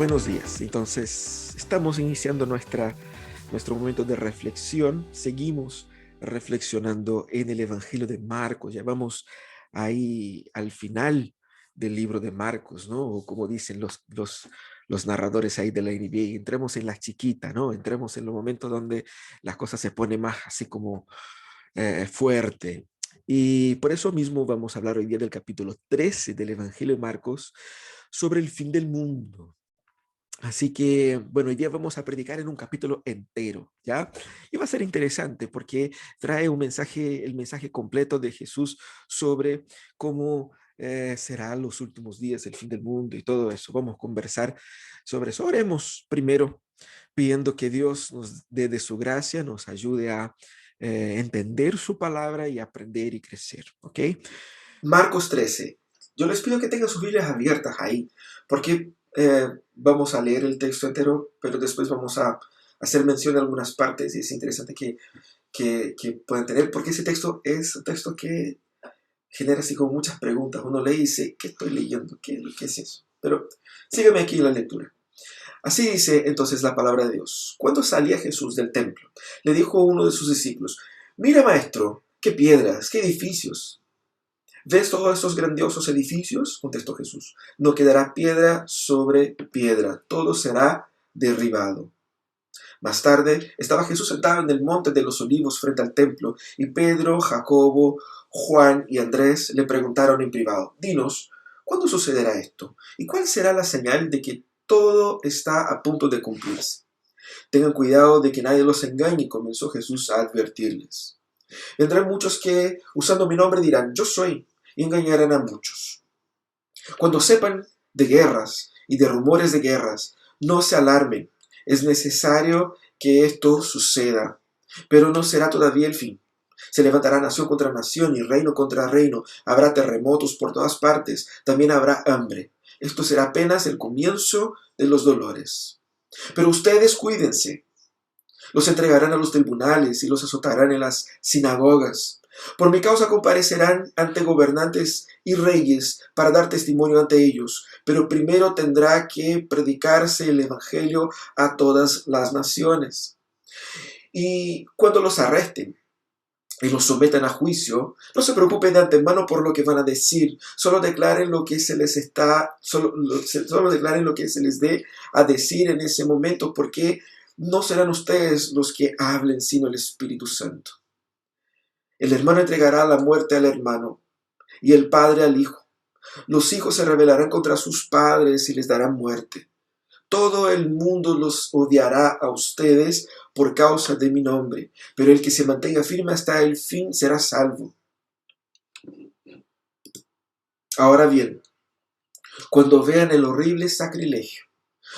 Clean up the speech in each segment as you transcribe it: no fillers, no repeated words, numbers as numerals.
Buenos días. Entonces, estamos iniciando nuestro momento de reflexión. Seguimos reflexionando en el Evangelio de Marcos. Ya vamos ahí al final del libro de Marcos, ¿no? O como dicen los narradores ahí de la NBA, entremos en la chiquita, ¿no? Entremos en los momentos donde las cosas se ponen más así como fuerte. Y por eso mismo vamos a hablar hoy día del capítulo 13 del Evangelio de Marcos sobre el fin del mundo. Así que, bueno, hoy día vamos a predicar en un capítulo entero, ¿ya? Y va a ser interesante porque trae un mensaje, el mensaje completo de Jesús sobre cómo serán los últimos días, el fin del mundo y todo eso. Vamos a conversar sobre eso. Oremos primero pidiendo que Dios nos dé de su gracia, nos ayude a entender su palabra y aprender y crecer, ¿ok? Marcos 13. Yo les pido que tengan sus Biblias abiertas ahí, porque vamos a leer el texto entero, pero después vamos a hacer mención de algunas partes y es interesante que puedan tener, porque ese texto es un texto que genera así como muchas preguntas. Uno lee y dice, ¿qué estoy leyendo? ¿Qué es eso? Pero sígueme aquí en la lectura. Así dice entonces la palabra de Dios. Cuando salía Jesús del templo, le dijo a uno de sus discípulos, mira maestro, qué piedras, qué edificios. ¿Ves todos estos grandiosos edificios? Contestó Jesús. No quedará piedra sobre piedra, todo será derribado. Más tarde estaba Jesús sentado en el monte de los olivos frente al templo, y Pedro, Jacobo, Juan y Andrés le preguntaron en privado, dinos, ¿cuándo sucederá esto? ¿Y cuál será la señal de que todo está a punto de cumplirse? Tengan cuidado de que nadie los engañe, comenzó Jesús a advertirles. Vendrán muchos que, usando mi nombre, dirán, yo soy, y engañarán a muchos. Cuando sepan de guerras y de rumores de guerras, no se alarmen. Es necesario que esto suceda, pero no será todavía el fin. Se levantará nación contra nación y reino contra reino. Habrá terremotos por todas partes. También habrá hambre. Esto será apenas el comienzo de los dolores. Pero ustedes cuídense. Los entregarán a los tribunales y los azotarán en las sinagogas. Por mi causa comparecerán ante gobernantes y reyes para dar testimonio ante ellos, pero primero tendrá que predicarse el evangelio a todas las naciones. Y cuando los arresten y los sometan a juicio, no se preocupen de antemano por lo que van a decir, solo declaren lo que se les dé a decir en ese momento, porque no serán ustedes los que hablen, sino el Espíritu Santo. El hermano entregará la muerte al hermano y el padre al hijo. Los hijos se rebelarán contra sus padres y les darán muerte. Todo el mundo los odiará a ustedes por causa de mi nombre, pero el que se mantenga firme hasta el fin será salvo. Ahora bien, cuando vean el horrible sacrilegio,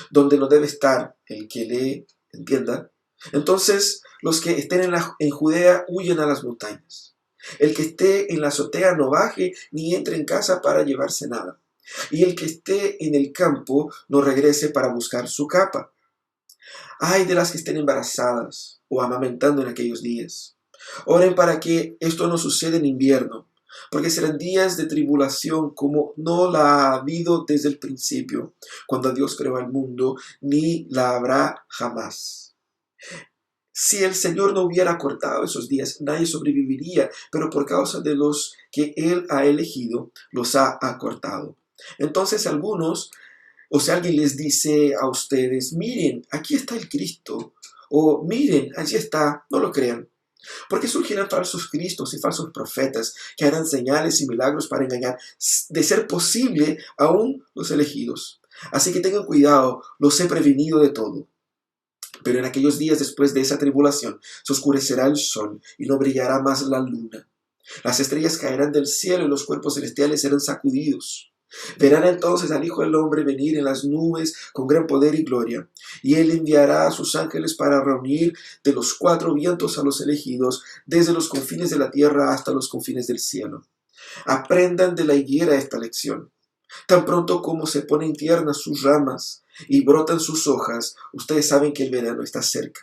donde no debe estar el que le entienda, entonces los que estén en Judea huyen a las montañas. El que esté en la azotea no baje ni entre en casa para llevarse nada. Y el que esté en el campo no regrese para buscar su capa. Ay de las que estén embarazadas o amamentando en aquellos días. Oren para que esto no suceda en invierno, porque serán días de tribulación como no la ha habido desde el principio, cuando Dios creó el mundo, ni la habrá jamás. Si el Señor no hubiera cortado esos días, nadie sobreviviría, pero por causa de los que Él ha elegido, los ha acortado. Entonces algunos, o si alguien les dice a ustedes, miren, aquí está el Cristo, o miren, allí está, no lo crean. Porque surgirán falsos cristos y falsos profetas que harán señales y milagros para engañar, de ser posible, aún los elegidos. Así que tengan cuidado, los he prevenido de todo. Pero en aquellos días después de esa tribulación se oscurecerá el sol y no brillará más la luna. Las estrellas caerán del cielo y los cuerpos celestiales serán sacudidos. Verán entonces al Hijo del Hombre venir en las nubes con gran poder y gloria, y Él enviará a sus ángeles para reunir de los cuatro vientos a los elegidos, desde los confines de la tierra hasta los confines del cielo. Aprendan de la higuera esta lección. Tan pronto como se ponen tiernas sus ramas y brotan sus hojas, ustedes saben que el verano está cerca.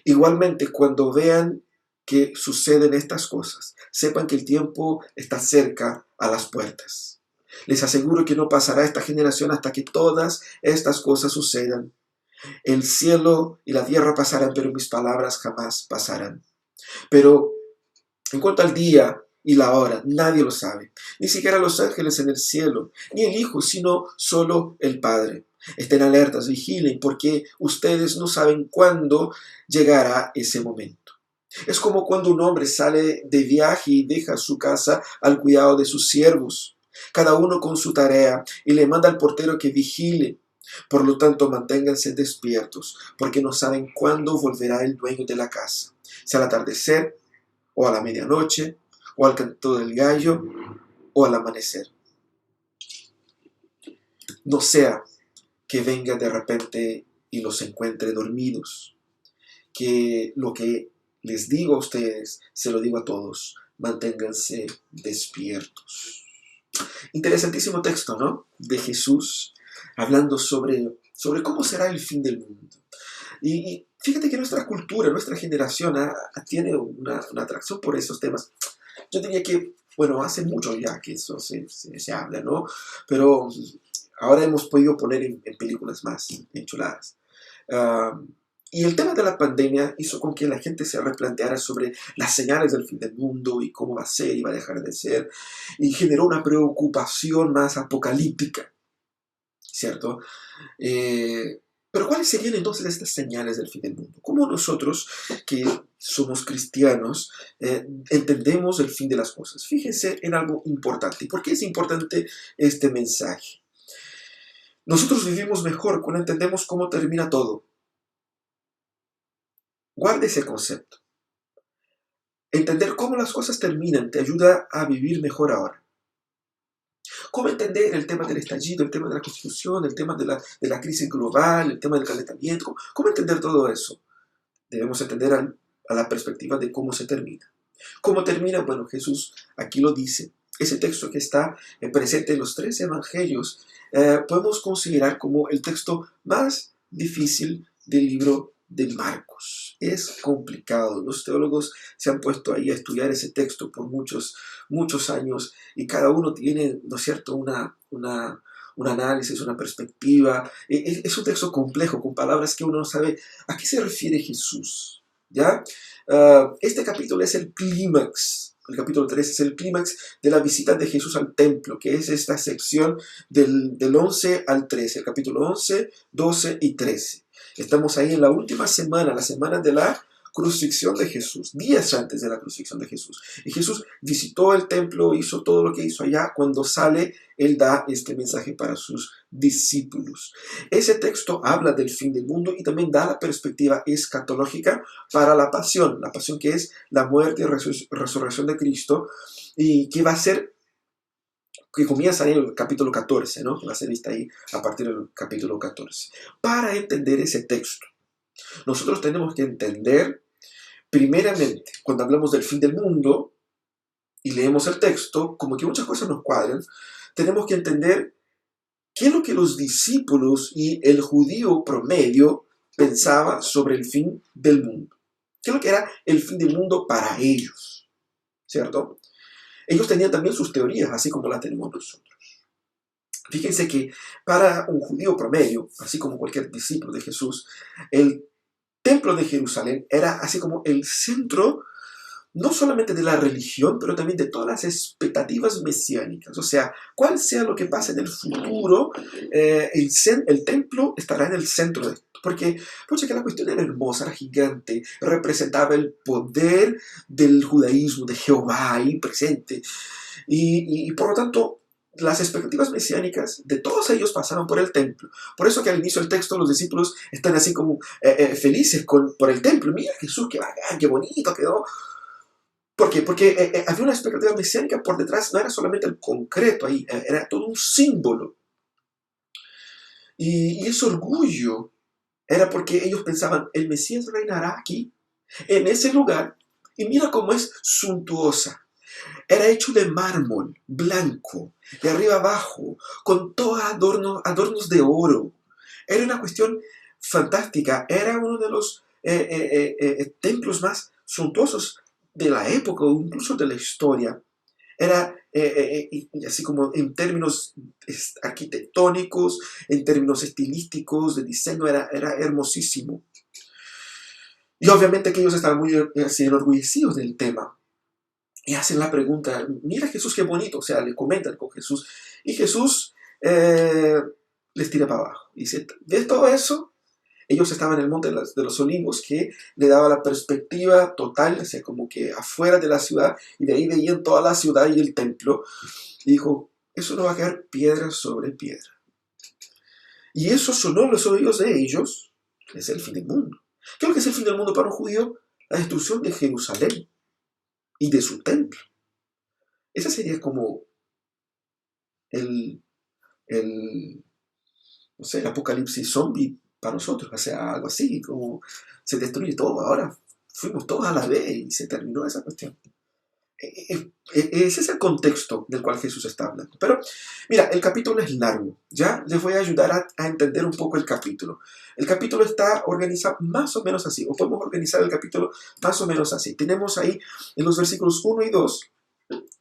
Igualmente, cuando vean que suceden estas cosas, sepan que el tiempo está cerca a las puertas. Les aseguro que no pasará esta generación hasta que todas estas cosas sucedan. El cielo y la tierra pasarán, pero mis palabras jamás pasarán. Pero en cuanto al día y la hora, nadie lo sabe, ni siquiera los ángeles en el cielo, ni el Hijo, sino solo el Padre. Estén alertas, vigilen, porque ustedes no saben cuándo llegará ese momento. Es como cuando un hombre sale de viaje y deja su casa al cuidado de sus siervos, cada uno con su tarea, y le manda al portero que vigile. Por lo tanto, manténganse despiertos, porque no saben cuándo volverá el dueño de la casa, sea al atardecer, o a la medianoche, o al canto del gallo, o al amanecer. No sea que venga de repente y los encuentre dormidos, que lo que les digo a ustedes, se lo digo a todos, manténganse despiertos. Interesantísimo texto, ¿no? De Jesús, hablando sobre cómo será el fin del mundo. Y fíjate que nuestra cultura, nuestra generación tiene una atracción por esos temas. Yo diría que, bueno, hace mucho ya que eso se habla, ¿no? Pero ahora hemos podido poner en películas más enchuladas. Y el tema de la pandemia hizo con que la gente se replanteara sobre las señales del fin del mundo y cómo va a ser y va a dejar de ser. Y generó una preocupación más apocalíptica, ¿cierto? Pero ¿cuáles serían entonces estas señales del fin del mundo? ¿Cómo nosotros, que somos cristianos, entendemos el fin de las cosas? Fíjense en algo importante. ¿Y por qué es importante este mensaje? Nosotros vivimos mejor cuando entendemos cómo termina todo. Guarda ese concepto. Entender cómo las cosas terminan te ayuda a vivir mejor ahora. ¿Cómo entender el tema del estallido, el tema de la Constitución, el tema de la crisis global, el tema del calentamiento? ¿Cómo entender todo eso? Debemos entender a la perspectiva de cómo se termina. ¿Cómo termina? Bueno, Jesús aquí lo dice. Ese texto que está presente en los 3 evangelios podemos considerar como el texto más difícil del libro de Marcos. Es complicado. Los teólogos se han puesto ahí a estudiar ese texto por muchos años y cada uno tiene, ¿no es cierto?, un análisis, una perspectiva. Es un texto complejo, con palabras que uno no sabe a qué se refiere Jesús, ¿ya? Este capítulo es el clímax. El capítulo 3 es el clímax de la visita de Jesús al templo, que es esta sección del 11 al 13, el capítulo 11, 12 y 13. Estamos ahí en la última semana, la semana de la crucifixión de Jesús, días antes de la crucifixión de Jesús. Y Jesús visitó el templo, hizo todo lo que hizo allá. Cuando sale, Él da este mensaje para sus discípulos. Ese texto habla del fin del mundo y también da la perspectiva escatológica para la pasión que es la muerte y resurrección de Cristo, y que va a ser, que comienza en el capítulo 14, ¿no? Que va a ser vista ahí a partir del capítulo 14. Para entender ese texto, nosotros tenemos que entender, primeramente, cuando hablamos del fin del mundo y leemos el texto, como que muchas cosas nos cuadran, tenemos que entender qué es lo que los discípulos y el judío promedio pensaba sobre el fin del mundo. ¿Qué es lo que era el fin del mundo para ellos? ¿Cierto? Ellos tenían también sus teorías, así como las tenemos nosotros. Fíjense que para un judío promedio, así como cualquier discípulo de Jesús, el templo de Jerusalén era así como el centro, no solamente de la religión, pero también de todas las expectativas mesiánicas. O sea, cuál sea lo que pase en el futuro, el templo estará en el centro de esto. Porque la cuestión era hermosa, era gigante, representaba el poder del judaísmo, de Jehová ahí presente. Y por lo tanto, las expectativas mesiánicas de todos ellos pasaron por el templo. Por eso que al inicio del texto los discípulos están así como felices por el templo. Mira Jesús, qué bacán, qué bonito quedó. ¿Por qué? Porque había una expectativa mesiánica por detrás, no era solamente el concreto ahí, era todo un símbolo. Y ese orgullo era porque ellos pensaban, el Mesías reinará aquí, en ese lugar, y mira cómo es suntuosa. Era hecho de mármol, blanco, de arriba abajo, con todos adornos de oro. Era una cuestión fantástica, era uno de los templos más suntuosos de la época o incluso de la historia. Era, y así como en términos arquitectónicos, en términos estilísticos, de diseño, era hermosísimo. Y obviamente que ellos estaban muy así, enorgullecidos del tema. Y hacen la pregunta, mira Jesús, qué bonito. O sea, le comentan con Jesús. Y Jesús les tira para abajo. Y dice, ¿ves todo eso? Ellos estaban en el monte de los olivos, que le daba la perspectiva total, o sea, como que afuera de la ciudad, y de ahí veían toda la ciudad y el templo. Y dijo, eso no va a quedar piedra sobre piedra. Y eso sonó en los oídos de ellos, es el fin del mundo. ¿Qué es lo que es el fin del mundo para un judío? La destrucción de Jerusalén y de su templo. Ese sería como el, el no sé, el apocalipsis zombie para nosotros, o sea, algo así, como se destruye todo, ahora fuimos todos a la vez y se terminó esa cuestión. Ese es el contexto del cual Jesús está hablando. Pero mira, el capítulo es largo, ya les voy a ayudar a entender un poco el capítulo. El capítulo está organizado más o menos así, o podemos organizar el capítulo más o menos así. Tenemos ahí en los versículos 1 y 2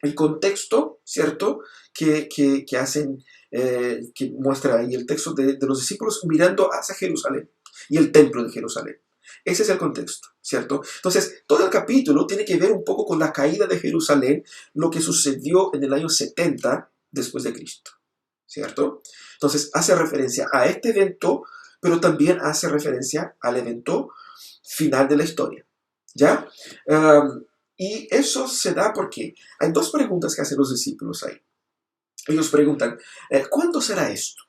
el contexto, ¿cierto? Que hacen, que muestra ahí el texto de los discípulos mirando hacia Jerusalén y el templo de Jerusalén. Ese es el contexto, ¿cierto? Entonces, todo el capítulo tiene que ver un poco con la caída de Jerusalén, lo que sucedió en el año 70 después de Cristo, ¿cierto? Entonces, hace referencia a este evento, pero también hace referencia al evento final de la historia, ¿ya? Y eso se da porque hay dos preguntas que hacen los discípulos ahí. Ellos preguntan, ¿cuándo será esto?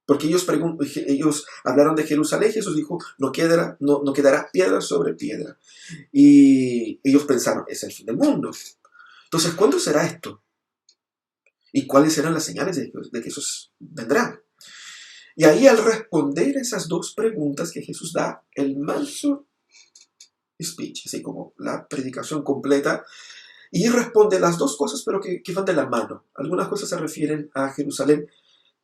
Porque ellos hablaron de Jerusalén, Jesús dijo, no quedará piedra sobre piedra. Y ellos pensaron, es el fin del mundo. Entonces, ¿cuándo será esto? ¿Y cuáles serán las señales de que Jesús vendrá? Y ahí al responder esas dos preguntas que Jesús da, el manso speech, así como la predicación completa, y responde las dos cosas, pero que van de la mano. Algunas cosas se refieren a Jerusalén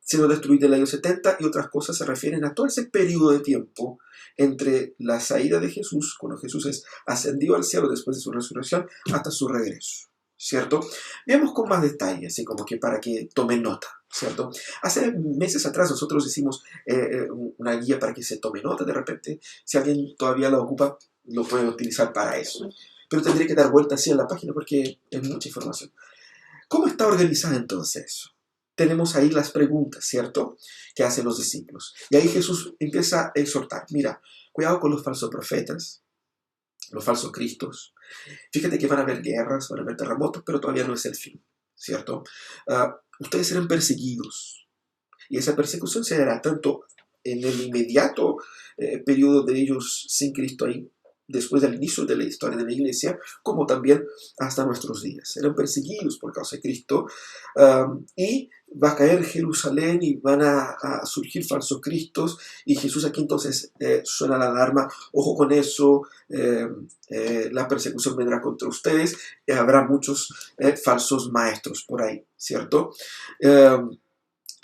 siendo destruida en el año 70 y otras cosas se refieren a todo ese periodo de tiempo entre la salida de Jesús, cuando Jesús es ascendido al cielo después de su resurrección, hasta su regreso, ¿cierto? Veamos con más detalle, así como que para que tomen nota, ¿cierto? Hace meses atrás nosotros hicimos una guía para que se tome nota. De repente, si alguien todavía la ocupa, lo puede utilizar para eso. Pero tendría que dar vuelta así en la página porque es mucha información. ¿Cómo está organizada entonces eso? Tenemos ahí las preguntas, ¿cierto? Que hacen los discípulos. Y ahí Jesús empieza a exhortar. Mira, cuidado con los falsos profetas, los falsos cristos. Fíjate que van a haber guerras, van a haber terremotos, pero todavía no es el fin, ¿cierto? Ustedes serán perseguidos. Y esa persecución se dará tanto en el inmediato periodo de ellos sin Cristo ahí, después del inicio de la historia de la iglesia, como también hasta nuestros días. Serán perseguidos por causa de Cristo y va a caer Jerusalén y van a surgir falsos cristos y Jesús aquí entonces suena la alarma, ojo con eso, la persecución vendrá contra ustedes, habrá muchos falsos maestros por ahí, ¿cierto?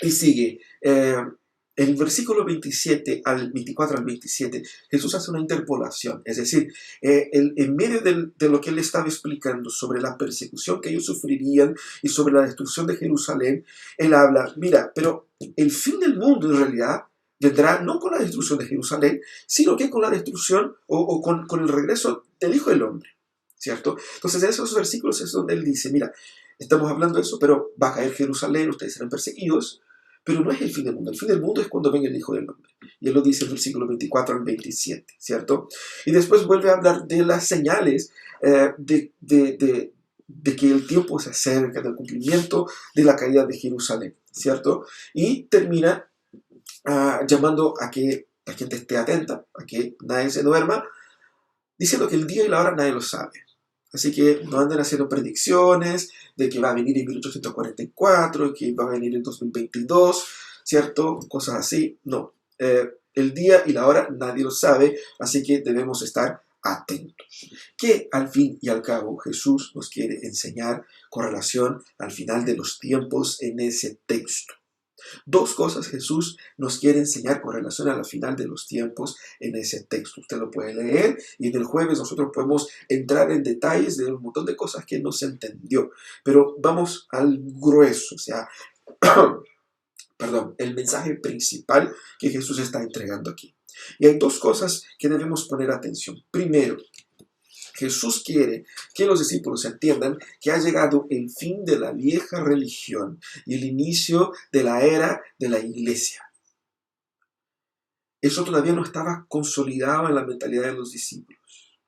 Y sigue. El versículo 27 al 24 al 27, Jesús hace una interpolación, es decir, en medio de lo que él estaba explicando sobre la persecución que ellos sufrirían y sobre la destrucción de Jerusalén, él habla, mira, pero el fin del mundo en realidad vendrá no con la destrucción de Jerusalén, sino que con la destrucción o con el regreso del Hijo del Hombre, ¿cierto? Entonces en esos versículos es donde él dice, mira, estamos hablando de eso, pero va a caer Jerusalén, ustedes serán perseguidos, pero no es el fin del mundo. El fin del mundo es cuando venga el Hijo del Hombre. Y él lo dice en el versículo 24 al 27, ¿cierto? Y después vuelve a hablar de las señales de que el tiempo se acerca, del cumplimiento de la caída de Jerusalén, ¿cierto? Y termina llamando a que la gente esté atenta, a que nadie se duerma, diciendo que el día y la hora nadie lo sabe. Así que no anden haciendo predicciones de que va a venir en 1844, que va a venir en 2022, ¿cierto? Cosas así. No. El día y la hora nadie lo sabe, así que debemos estar atentos. Que al fin y al cabo Jesús nos quiere enseñar con relación al final de los tiempos en ese texto. Dos cosas Jesús nos quiere enseñar con relación a la final de los tiempos en ese texto. Usted lo puede leer y en el jueves nosotros podemos entrar en detalles de un montón de cosas que no se entendió. Pero vamos al grueso, o sea, perdón, el mensaje principal que Jesús está entregando aquí. Y hay dos cosas que debemos poner atención. Primero, Jesús quiere que los discípulos entiendan que ha llegado el fin de la vieja religión y el inicio de la era de la iglesia. Eso todavía no estaba consolidado en la mentalidad de los discípulos.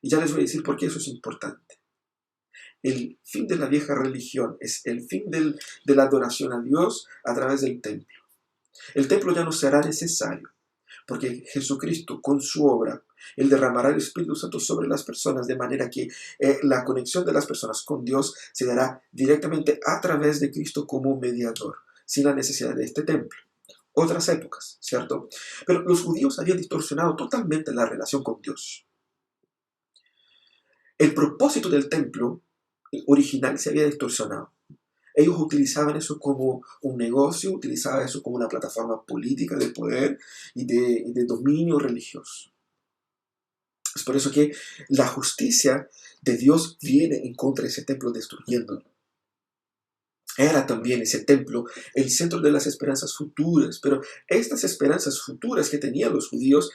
Y ya les voy a decir por qué eso es importante. El fin de la vieja religión es el fin de la adoración a Dios a través del templo. El templo ya no será necesario, porque Jesucristo, con su obra, Él derramará el Espíritu Santo sobre las personas, de manera que la conexión de las personas con Dios se dará directamente a través de Cristo como mediador, sin la necesidad de este templo. Otras épocas, ¿cierto? Pero los judíos habían distorsionado totalmente la relación con Dios. El propósito del templo original se había distorsionado. Ellos utilizaban eso como un negocio, utilizaban eso como una plataforma política de poder y de dominio religioso. Es por eso que la justicia de Dios viene en contra de ese templo, destruyéndolo. Era también ese templo el centro de las esperanzas futuras, pero estas esperanzas futuras que tenían los judíos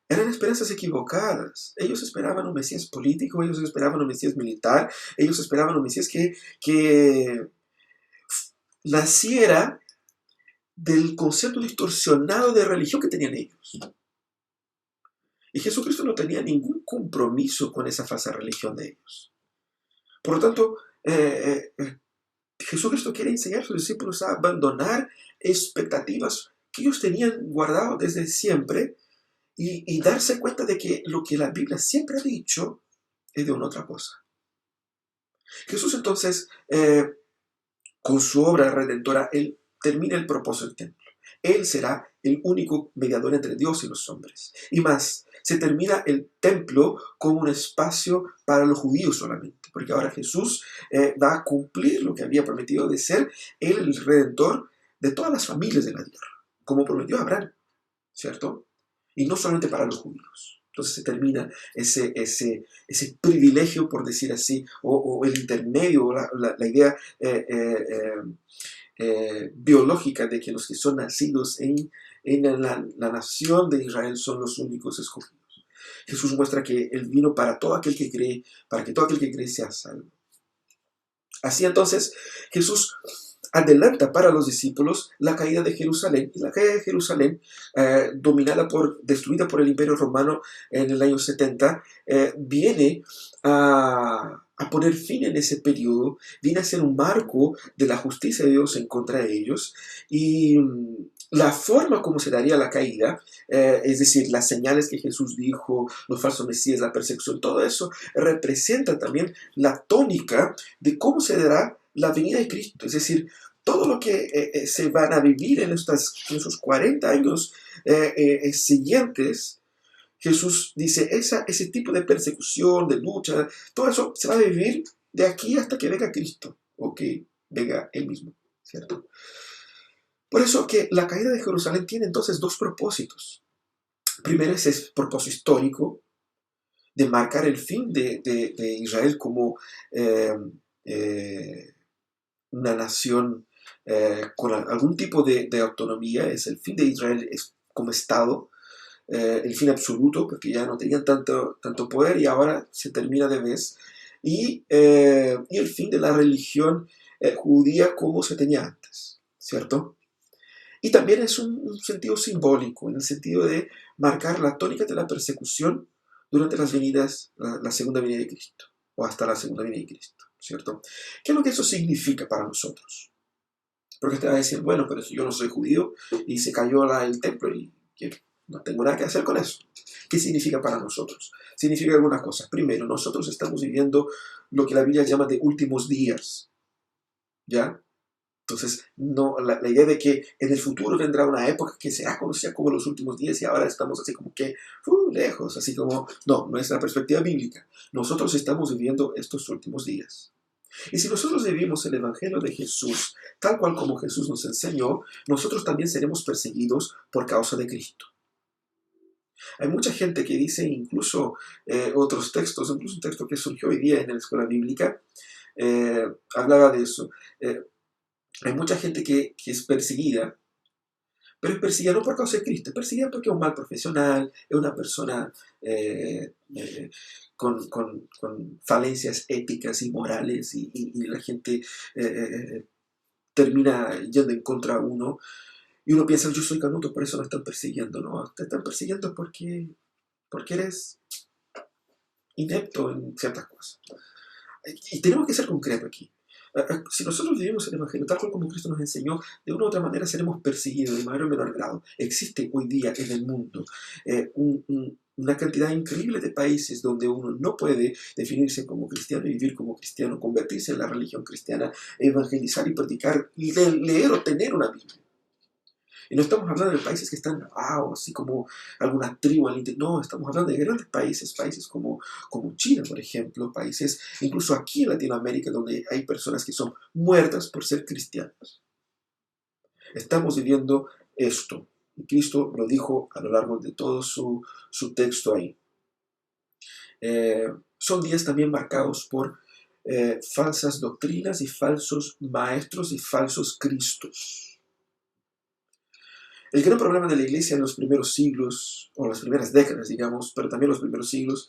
eran esperanzas equivocadas. Ellos esperaban un Mesías político, ellos esperaban un Mesías militar, ellos esperaban un Mesías que naciera del concepto distorsionado de religión que tenían ellos. Y Jesucristo no tenía ningún compromiso con esa falsa religión de ellos. Por lo tanto, Jesucristo quiere enseñar a sus discípulos a abandonar expectativas que ellos tenían guardado desde siempre y darse cuenta de que lo que la Biblia siempre ha dicho es de una otra cosa. Jesús entonces, con su obra redentora, Él termina el propósito del templo. Él será el único mediador entre Dios y los hombres. Y más, se termina el templo como un espacio para los judíos solamente, porque ahora Jesús va a cumplir lo que había prometido de ser Él el redentor de todas las familias de la tierra, como prometió Abraham, ¿cierto? Y no solamente para los judíos. Entonces se termina ese privilegio, por decir así, o el intermedio, o la idea biológica de que los que son nacidos en la nación de Israel son los únicos escogidos. Jesús muestra que Él vino para todo aquel que cree, para que todo aquel que cree sea salvo. Así entonces, Jesús adelanta para los discípulos la caída de Jerusalén. Y la caída de Jerusalén, destruida por el Imperio Romano en el año 70, viene a poner fin en ese periodo, viene a ser un marco de la justicia de Dios en contra de ellos. Y la forma como se daría la caída, es decir, las señales que Jesús dijo, los falsos mesías, la persecución, todo eso representa también la tónica de cómo se dará la venida de Cristo. Es decir, todo lo que se van a vivir en esos 40 años siguientes, Jesús dice, ese tipo de persecución, de lucha, todo eso se va a vivir de aquí hasta que venga Cristo, o que venga Él mismo, ¿cierto? Por eso que la caída de Jerusalén tiene entonces dos propósitos. Primero es ese propósito histórico de marcar el fin de Israel como una nación con algún tipo de autonomía. Es el fin de Israel como Estado, el fin absoluto, porque ya no tenían tanto poder y ahora se termina de vez. Y el fin de la religión judía como se tenía antes, ¿cierto? Y también es un sentido simbólico, en el sentido de marcar la tónica de la persecución durante la segunda venida de Cristo, o hasta la segunda venida de Cristo, ¿cierto? ¿Qué es lo que eso significa para nosotros? Porque usted va a decir, bueno, pero si yo no soy judío y se cayó el templo y no tengo nada que hacer con eso. ¿Qué significa para nosotros? Significa algunas cosas. Primero, nosotros estamos viviendo lo que la Biblia llama de últimos días, ¿ya? Entonces, no, la idea de que en el futuro vendrá una época que será conocida como los últimos días y ahora estamos así como que lejos, así como, no es la perspectiva bíblica. Nosotros estamos viviendo estos últimos días. Y si nosotros vivimos el Evangelio de Jesús, tal cual como Jesús nos enseñó, nosotros también seremos perseguidos por causa de Cristo. Hay mucha gente que dice, incluso otros textos, incluso un texto que surgió hoy día en la escuela bíblica, hablaba de eso. Hay mucha gente que es perseguida, pero es perseguida no por causa de Cristo, es perseguida porque es un mal profesional, es una persona con falencias éticas y morales, y la gente termina yendo en contra de uno, y uno piensa, yo soy canuto, por eso me están persiguiendo. No, te están persiguiendo porque eres inepto en ciertas cosas. Y tenemos que ser concretos aquí. Si nosotros vivimos el Evangelio tal cual como Cristo nos enseñó, de una u otra manera seremos perseguidos de mayor o menor grado. Existe hoy día en el mundo una cantidad increíble de países donde uno no puede definirse como cristiano y vivir como cristiano, convertirse en la religión cristiana, evangelizar y predicar, y leer o tener una Biblia. Y no estamos hablando de países que están, así como alguna tribu al interior. No, estamos hablando de grandes países, países como China, por ejemplo, países incluso aquí en Latinoamérica donde hay personas que son muertas por ser cristianos. Estamos viviendo esto. Y Cristo lo dijo a lo largo de todo su texto ahí. Son días también marcados por falsas doctrinas y falsos maestros y falsos cristos. El gran problema de la iglesia en los primeros siglos, o las primeras décadas, digamos, pero también los primeros siglos,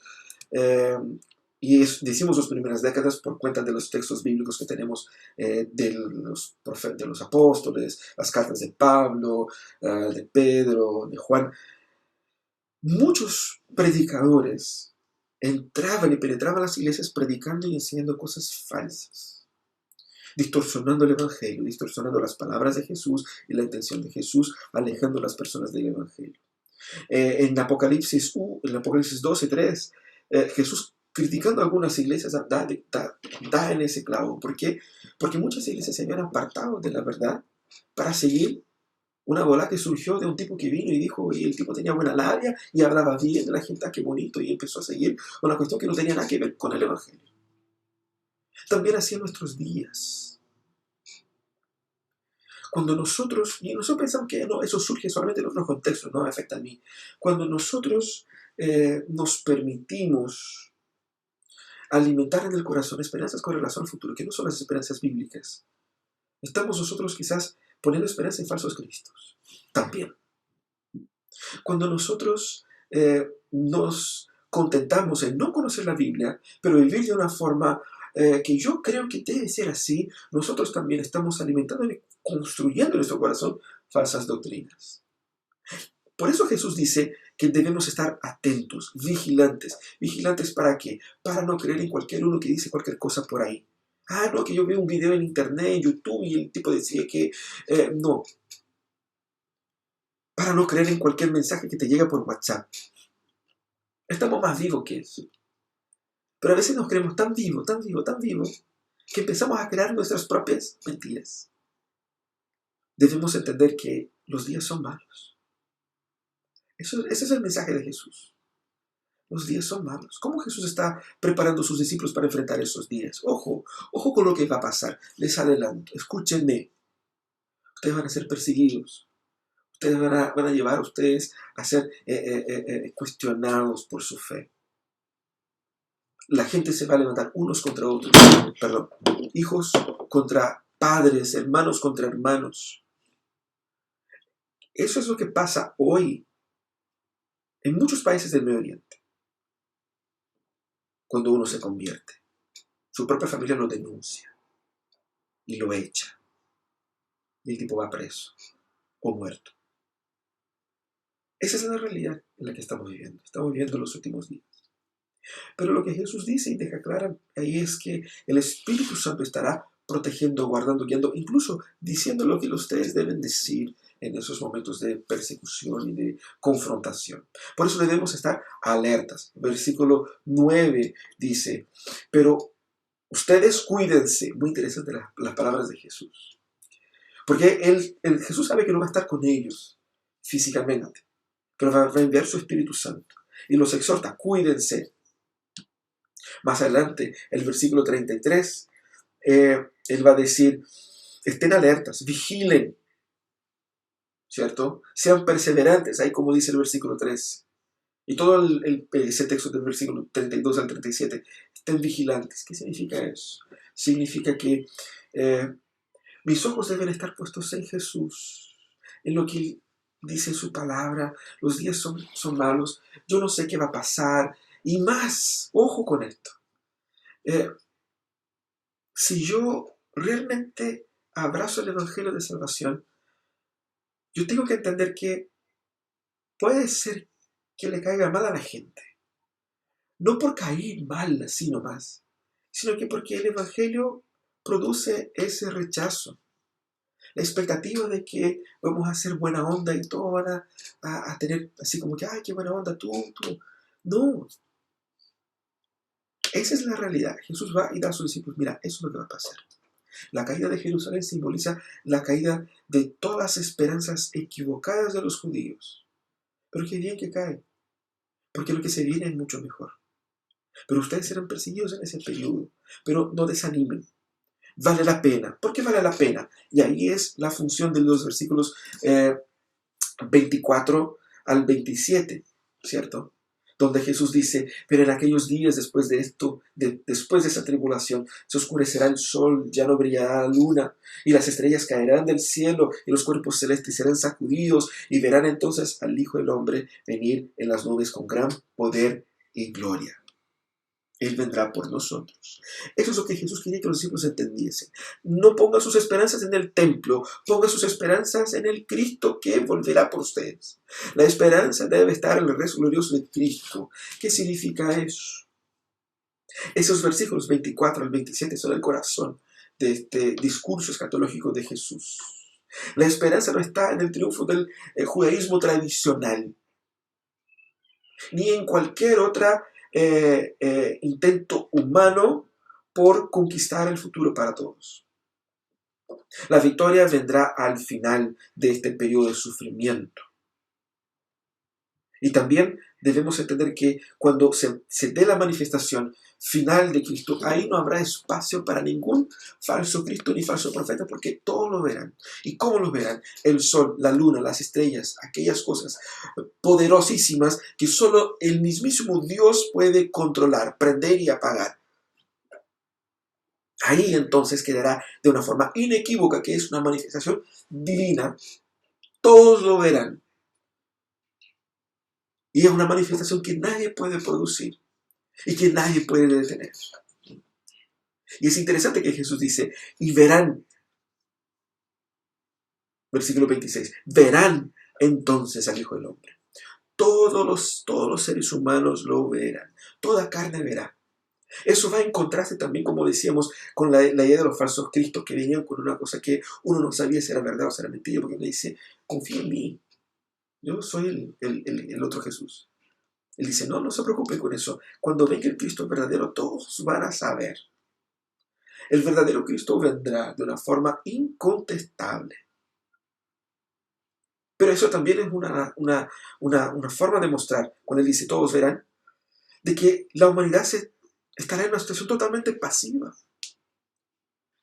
decimos las primeras décadas por cuenta de los textos bíblicos que tenemos de los apóstoles, las cartas de Pablo, de Pedro, de Juan. Muchos predicadores entraban y penetraban las iglesias predicando y enseñando cosas falsas, distorsionando el Evangelio, distorsionando las palabras de Jesús y la intención de Jesús, alejando a las personas del Evangelio. En Apocalipsis 12:3, Jesús, criticando algunas iglesias, da en ese clavo. ¿Por qué? Porque muchas iglesias se habían apartado de la verdad para seguir una bola que surgió de un tipo que vino y dijo, y el tipo tenía buena labia y hablaba bien de la gente, qué bonito, y empezó a seguir una cuestión que no tenía nada que ver con el Evangelio. También así en nuestros días. Cuando nosotros pensamos que no, eso surge solamente en otros contextos, no afecta a mí. Cuando nosotros nos permitimos alimentar en el corazón esperanzas con relación al futuro, que no son las esperanzas bíblicas, estamos nosotros quizás poniendo esperanza en falsos cristos. También. Cuando nosotros nos contentamos en no conocer la Biblia, pero vivir de una forma que yo creo que debe ser así, nosotros también estamos alimentando y construyendo en nuestro corazón falsas doctrinas. Por eso Jesús dice que debemos estar atentos, vigilantes. ¿Vigilantes para qué? Para no creer en cualquier uno que dice cualquier cosa por ahí. No, que yo veo un video en internet, en YouTube, y el tipo decía que... no. Para no creer en cualquier mensaje que te llega por WhatsApp. Estamos más vivos que eso. Pero a veces nos creemos tan vivos, que empezamos a crear nuestras propias mentiras. Debemos entender que los días son malos. Ese es el mensaje de Jesús. Los días son malos. ¿Cómo Jesús está preparando a sus discípulos para enfrentar esos días? Ojo con lo que va a pasar. Les adelanto. Escúchenme. Ustedes van a ser perseguidos. Ustedes van a llevar a ustedes a ser cuestionados por su fe. La gente se va a levantar unos contra otros. Hijos contra padres, hermanos contra hermanos. Eso es lo que pasa hoy en muchos países del Medio Oriente. Cuando uno se convierte, su propia familia lo denuncia y lo echa. Y el tipo va preso o muerto. Esa es la realidad en la que estamos viviendo. Estamos viviendo los últimos días. Pero lo que Jesús dice y deja claro ahí es que el Espíritu Santo estará protegiendo, guardando, guiando, incluso diciendo lo que ustedes deben decir en esos momentos de persecución y de confrontación. Por eso debemos estar alertas. Versículo 9 dice, pero ustedes cuídense. Muy interesante las palabras de Jesús. Porque Jesús sabe que no va a estar con ellos físicamente, pero va a enviar su Espíritu Santo. Y los exhorta, cuídense. Más adelante, el versículo 33, Él va a decir, estén alertas, vigilen, ¿cierto? Sean perseverantes, ahí como dice el versículo 3. Y todo ese texto del versículo 32 al 37, estén vigilantes. ¿Qué significa eso? Significa que mis ojos deben estar puestos en Jesús, en lo que Él dice en su palabra. Los días son malos, yo no sé qué va a pasar. Y más, ojo con esto, eh, si yo realmente abrazo el Evangelio de Salvación, yo tengo que entender que puede ser que le caiga mal a la gente. No por caer mal así nomás, sino que porque el Evangelio produce ese rechazo. La expectativa de que vamos a hacer buena onda y todos van a tener así como que, ay, qué buena onda, tú. No, esa es la realidad. Jesús va y da a sus discípulos, mira, eso es lo que va a pasar. La caída de Jerusalén simboliza la caída de todas las esperanzas equivocadas de los judíos. Pero qué bien que cae, porque lo que se viene es mucho mejor. Pero ustedes serán perseguidos en ese periodo. Pero no desanimen. Vale la pena. ¿Por qué vale la pena? Y ahí es la función de los versículos 24 al 27, ¿cierto? Donde Jesús dice, pero en aquellos días después de esto, después de esa tribulación, se oscurecerá el sol, ya no brillará la luna, y las estrellas caerán del cielo, y los cuerpos celestes serán sacudidos, y verán entonces al Hijo del Hombre venir en las nubes con gran poder y gloria. Él vendrá por nosotros. Eso es lo que Jesús quería que los discípulos entendiesen. No pongan sus esperanzas en el templo, pongan sus esperanzas en el Cristo que volverá por ustedes. La esperanza debe estar en el regreso glorioso de Cristo. ¿Qué significa eso? Esos versículos 24 al 27 son el corazón de este discurso escatológico de Jesús. La esperanza no está en el triunfo del judaísmo tradicional, ni en cualquier otra intento humano por conquistar el futuro para todos. La victoria vendrá al final de este periodo de sufrimiento. Y también debemos entender que cuando se dé la manifestación final de Cristo, ahí no habrá espacio para ningún falso Cristo ni falso profeta, porque todos lo verán. ¿Y cómo lo verán? El sol, la luna, las estrellas, aquellas cosas poderosísimas que solo el mismísimo Dios puede controlar, prender y apagar. Ahí entonces quedará de una forma inequívoca que es una manifestación divina. Todos lo verán. Y es una manifestación que nadie puede producir y que nadie puede detener. Y es interesante que Jesús dice, y verán, versículo 26, verán entonces al Hijo del Hombre. Todos los seres humanos lo verán. Toda carne verá. Eso va en contraste también, como decíamos, con la idea de los falsos cristos que venían con una cosa que uno no sabía si era verdad o si era mentira, porque uno dice, confía en mí. Yo soy el otro Jesús. Él dice, no se preocupe con eso. Cuando venga el Cristo verdadero, todos van a saber. El verdadero Cristo vendrá de una forma incontestable. Pero eso también es una forma de mostrar, cuando él dice, todos verán, de que la humanidad estará en una situación totalmente pasiva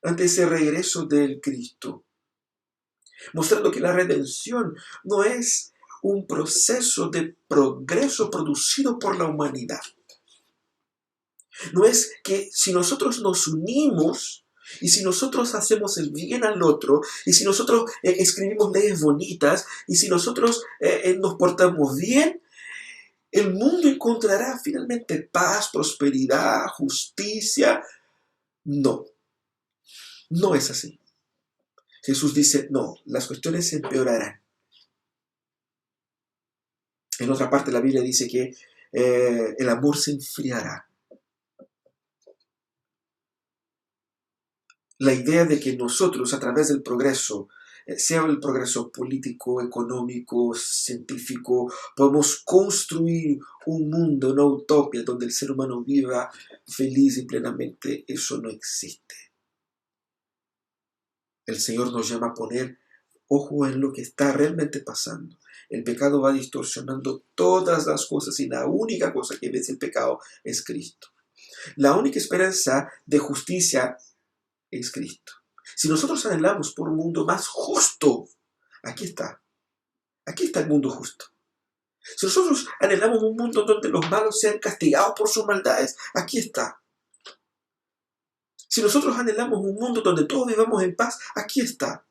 ante ese regreso del Cristo. Mostrando que la redención no es un proceso de progreso producido por la humanidad. No es que si nosotros nos unimos y si nosotros hacemos el bien al otro y si nosotros escribimos leyes bonitas y si nosotros nos portamos bien, el mundo encontrará finalmente paz, prosperidad, justicia. No, no es así. Jesús dice, no, las cuestiones se empeorarán. En otra parte la Biblia dice que el amor se enfriará. La idea de que nosotros a través del progreso, sea el progreso político, económico, científico, podemos construir un mundo, una utopía donde el ser humano viva feliz y plenamente, eso no existe. El Señor nos llama a poner ojo en lo que está realmente pasando. El pecado va distorsionando todas las cosas y la única cosa que vence el pecado es Cristo. La única esperanza de justicia es Cristo. Si nosotros anhelamos por un mundo más justo, aquí está. Aquí está el mundo justo. Si nosotros anhelamos un mundo donde los malos sean castigados por sus maldades, aquí está. Si nosotros anhelamos un mundo donde todos vivamos en paz, aquí está.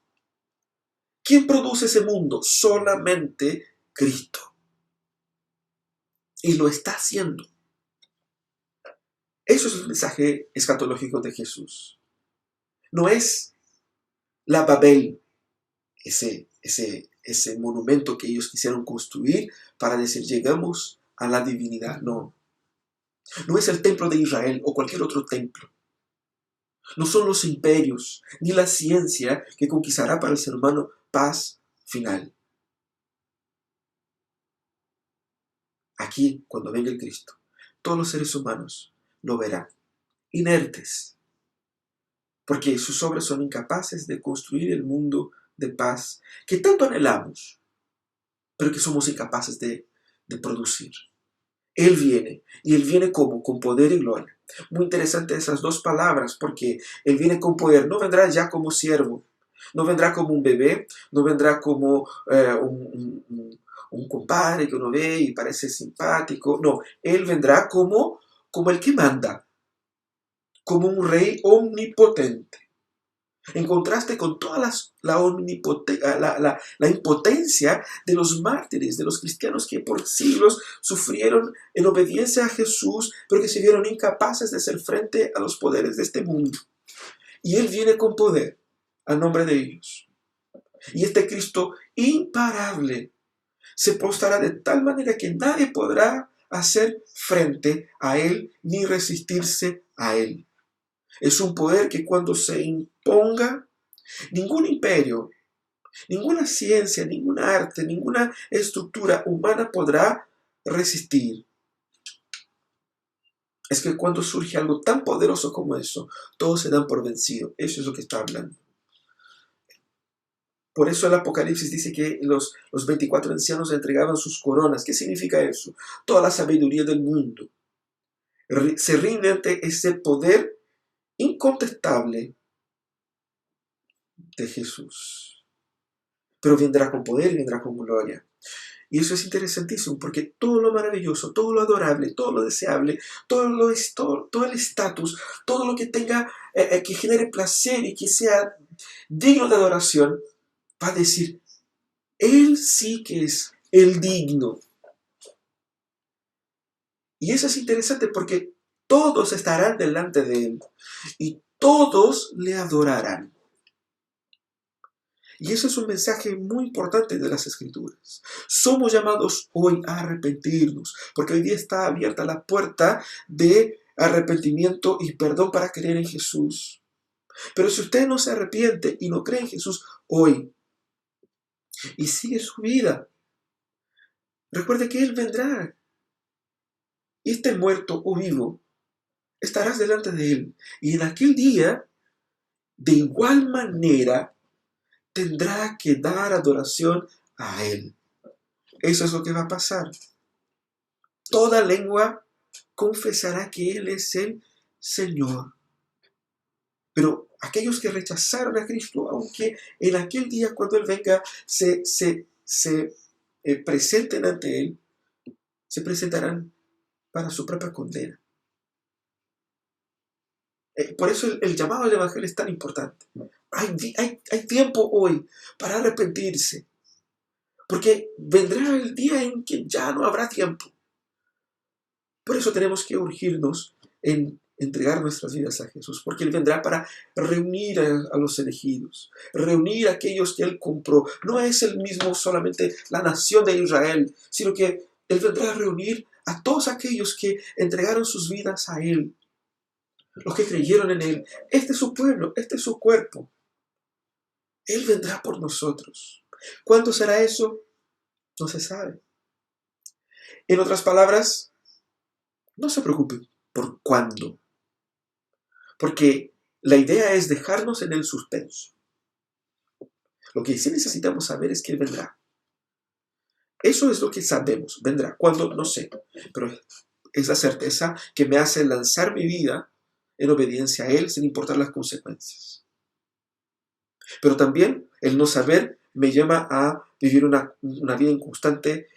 ¿Quién produce ese mundo? Solamente Cristo. Y lo está haciendo. Eso es el mensaje escatológico de Jesús. No es la Babel, ese monumento que ellos quisieron construir para decir llegamos a la divinidad. No. No es el templo de Israel o cualquier otro templo. No son los imperios ni la ciencia que conquistará para el ser humano paz final. Aquí, cuando venga el Cristo, todos los seres humanos lo verán, inertes, porque sus obras son incapaces de construir el mundo de paz que tanto anhelamos, pero que somos incapaces de producir. Él viene, y Él viene como, con poder y gloria. Muy interesante esas dos palabras, porque Él viene con poder, no vendrá ya como siervo, no vendrá como un bebé, no vendrá como un compadre que uno ve y parece simpático, no, Él vendrá como el que manda, como un rey omnipotente. En contraste con toda la impotencia de los mártires, de los cristianos que por siglos sufrieron en obediencia a Jesús, pero que se vieron incapaces de hacer frente a los poderes de este mundo. Y Él viene con poder a nombre de ellos. Y este Cristo imparable se postrará de tal manera que nadie podrá hacer frente a Él ni resistirse a Él. Es un poder que cuando se imponga, ningún imperio, ninguna ciencia, ningún arte, ninguna estructura humana podrá resistir. Es que cuando surge algo tan poderoso como eso, todos se dan por vencido. Eso es lo que está hablando. Por eso el Apocalipsis dice que los 24 ancianos entregaban sus coronas. ¿Qué significa eso? Toda la sabiduría del mundo se rinde ante ese poder incontestable de Jesús. Pero vendrá con poder y vendrá con gloria. Y eso es interesantísimo porque todo lo maravilloso, todo lo adorable, todo lo deseable, todo el estatus, todo lo que tenga, que genere placer y que sea digno de adoración, va a decir, Él sí que es el digno. Y eso es interesante porque todos estarán delante de Él y todos le adorarán. Y eso es un mensaje muy importante de las Escrituras. Somos llamados hoy a arrepentirnos, porque hoy día está abierta la puerta de arrepentimiento y perdón para creer en Jesús. Pero si usted no se arrepiente y no cree en Jesús hoy y sigue su vida, recuerde que Él vendrá. Y esté muerto o vivo, estarás delante de Él. Y en aquel día, de igual manera, tendrá que dar adoración a Él. Eso es lo que va a pasar. Toda lengua confesará que Él es el Señor. Pero aquellos que rechazaron a Cristo, aunque en aquel día cuando Él venga se presenten ante Él, se presentarán para su propia condena. Por eso el llamado al Evangelio es tan importante. Hay tiempo hoy para arrepentirse. Porque vendrá el día en que ya no habrá tiempo. Por eso tenemos que urgirnos en entregar nuestras vidas a Jesús. Porque Él vendrá para reunir a los elegidos. Reunir a aquellos que Él compró. No es el mismo solamente la nación de Israel, sino que Él vendrá a reunir a todos aquellos que entregaron sus vidas a Él. Los que creyeron en Él. Este es su pueblo, este es su cuerpo. Él vendrá por nosotros. ¿Cuándo será eso? No se sabe. En otras palabras, no se preocupen por cuándo. Porque la idea es dejarnos en el suspenso. Lo que sí necesitamos saber es que Él vendrá. Eso es lo que sabemos. Vendrá. ¿Cuándo? No sé. Pero es la certeza que me hace lanzar mi vida en obediencia a Él sin importar las consecuencias. Pero también el no saber me llama a vivir una vida en constante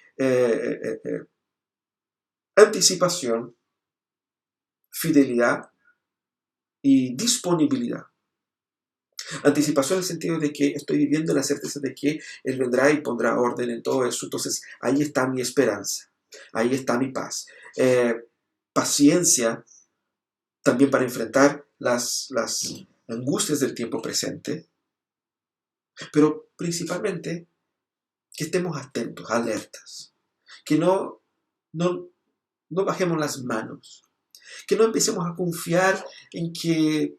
anticipación, fidelidad y disponibilidad. Anticipación en el sentido de que estoy viviendo la certeza de que Él vendrá y pondrá orden en todo eso. Entonces ahí está mi esperanza, ahí está mi paz. Paciencia también para enfrentar las angustias del tiempo presente, pero principalmente que estemos atentos, alertas, que no bajemos las manos, que no empecemos a confiar en que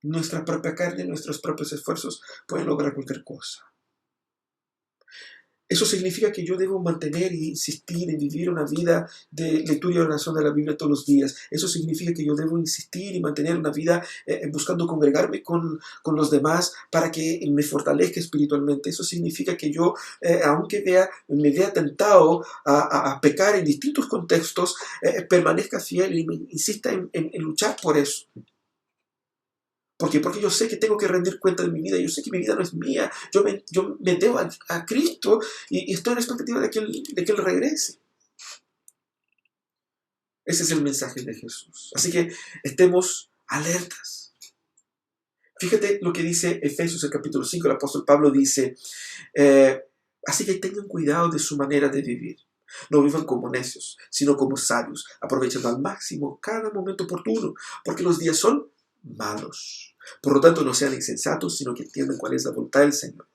nuestra propia carne, nuestros propios esfuerzos pueden lograr cualquier cosa. Eso significa que yo debo mantener e insistir en vivir una vida de lectura y oración de la Biblia todos los días. Eso significa que yo debo insistir y mantener una vida buscando congregarme con los demás para que me fortalezca espiritualmente. Eso significa que yo, aunque me vea tentado a pecar en distintos contextos, permanezca fiel y me insista en luchar por eso. ¿Por qué? Porque yo sé que tengo que rendir cuenta de mi vida. Yo sé que mi vida no es mía. Yo me debo a Cristo y estoy en la expectativa de que Él regrese. Ese es el mensaje de Jesús. Así que estemos alertas. Fíjate lo que dice Efesios, el capítulo 5. El apóstol Pablo dice, así que tengan cuidado de su manera de vivir. No vivan como necios, sino como sabios, aprovechando al máximo cada momento oportuno, porque los días son malos. Por lo tanto, no sean insensatos, sino que entiendan cuál es la voluntad del Señor.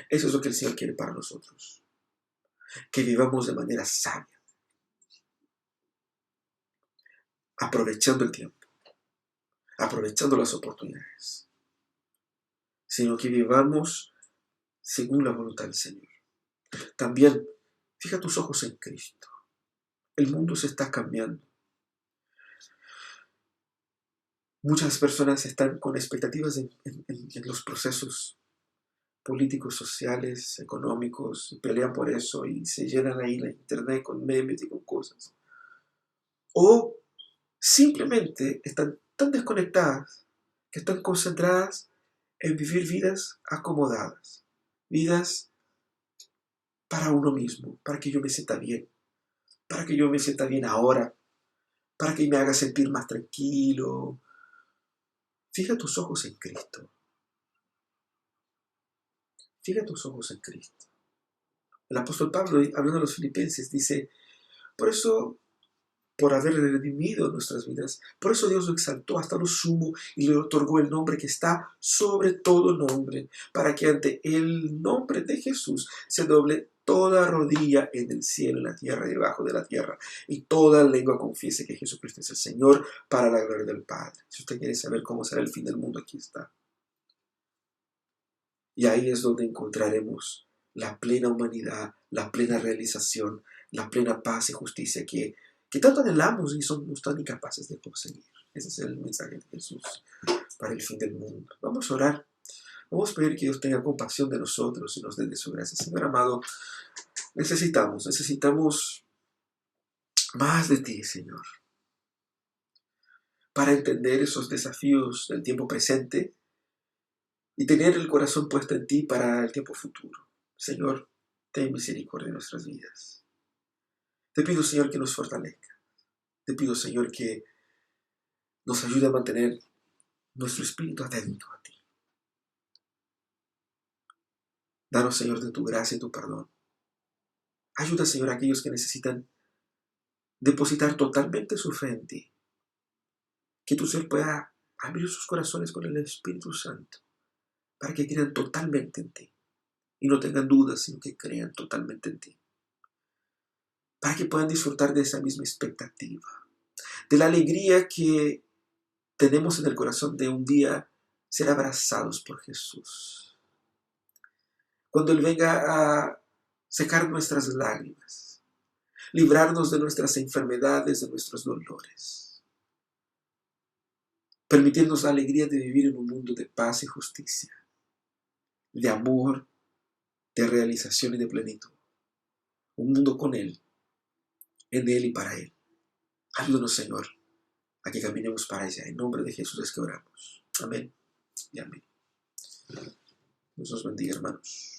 Eso es lo que el Señor quiere para nosotros. Que vivamos de manera sabia, aprovechando el tiempo, aprovechando las oportunidades, sino que vivamos según la voluntad del Señor. También, fija tus ojos en Cristo. El mundo se está cambiando. Muchas personas están con expectativas en los procesos políticos, sociales, económicos, y pelean por eso y se llenan ahí la internet con memes y con cosas. O simplemente están tan desconectadas que están concentradas en vivir vidas acomodadas, vidas para uno mismo, para que yo me sienta bien, para que yo me sienta bien ahora, para que me haga sentir más tranquilo. Fija tus ojos en Cristo. Fija tus ojos en Cristo. El apóstol Pablo, hablando a los filipenses, dice, por eso, por haber redimido nuestras vidas, por eso Dios lo exaltó hasta lo sumo y le otorgó el nombre que está sobre todo nombre, para que ante el nombre de Jesús se doble toda rodilla en el cielo, en la tierra y debajo de la tierra, y toda lengua confiese que Jesucristo es el Señor, para la gloria del Padre. Si usted quiere saber cómo será el fin del mundo, aquí está. Y ahí es donde encontraremos la plena humanidad, la plena realización, la plena paz y justicia que tanto anhelamos y somos tan incapaces de conseguir. Ese es el mensaje de Jesús para el fin del mundo. Vamos a orar. Vamos a pedir que Dios tenga compasión de nosotros y nos dé de su gracia. Señor amado, necesitamos más de ti, Señor, para entender esos desafíos del tiempo presente y tener el corazón puesto en ti para el tiempo futuro. Señor, ten misericordia de nuestras vidas. Te pido, Señor, que nos fortalezca. Te pido, Señor, que nos ayude a mantener nuestro espíritu atento a ti. Danos, Señor, de tu gracia y tu perdón. Ayuda, Señor, a aquellos que necesitan depositar totalmente su fe en ti. Que tu Señor pueda abrir sus corazones con el Espíritu Santo para que crean totalmente en ti. Y no tengan dudas, sino que crean totalmente en ti. Para que puedan disfrutar de esa misma expectativa. De la alegría que tenemos en el corazón de un día ser abrazados por Jesús. Cuando Él venga a secar nuestras lágrimas, librarnos de nuestras enfermedades, de nuestros dolores, permitirnos la alegría de vivir en un mundo de paz y justicia, de amor, de realización y de plenitud. Un mundo con Él, en Él y para Él. Ayúdanos, Señor, a que caminemos para allá. En nombre de Jesús es que oramos. Amén y amén. Dios nos bendiga, hermanos.